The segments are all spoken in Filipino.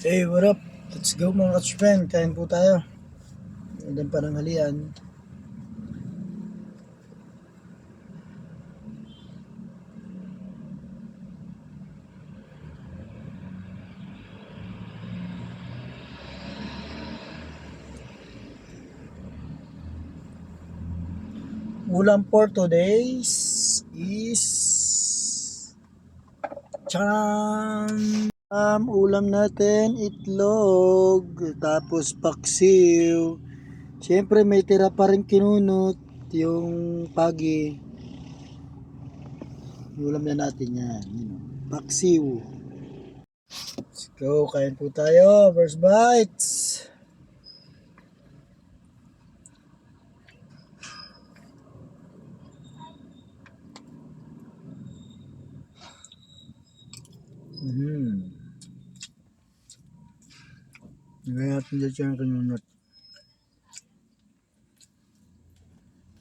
Hey, what up? Let's go mga ka-friend. Kain po tayo. Magandang pananghalian. Ulam for today's is charan! Ulam natin itlog, tapos paksiw. Siyempre may tira pa rin kinunot yung pagi. Ulam na natin yan. Paksiw. Let's go, kain po tayo. First bites. Ngayon natin dyan siya kinunot.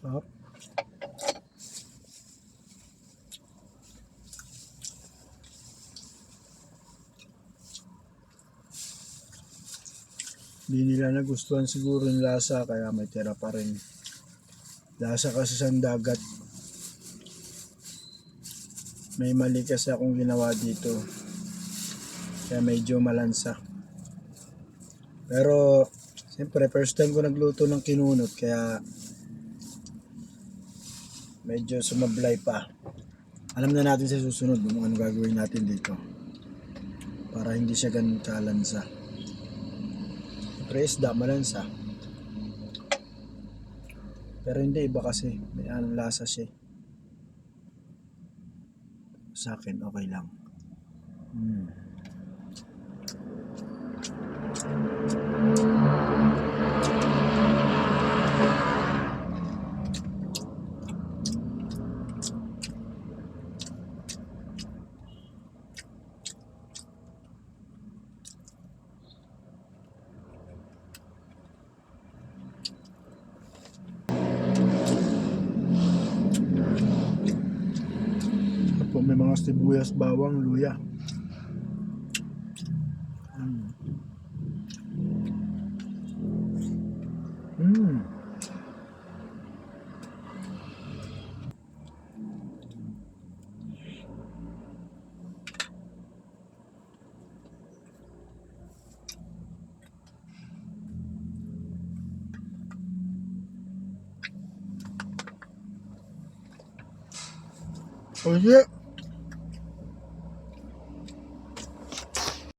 Up. Hindi nila nagustuhan siguro yung lasa kaya may tira pa rin. Lasa kasi sa dagat. May mali kasi akong ginawa dito. Kaya medyo malansa. Pero siyempre first time ko nagluto ng kinunot kaya medyo sumablay pa. Alam na natin sa susunod kung ano gagawin natin dito. Para hindi siya ganun kalansa. Siyempre isda malansa. Pero hindi, iba kasi. May anong lasa siya. Sa akin, okay lang. Po, may mga sibuyas, bawang, luya. Oh yeah.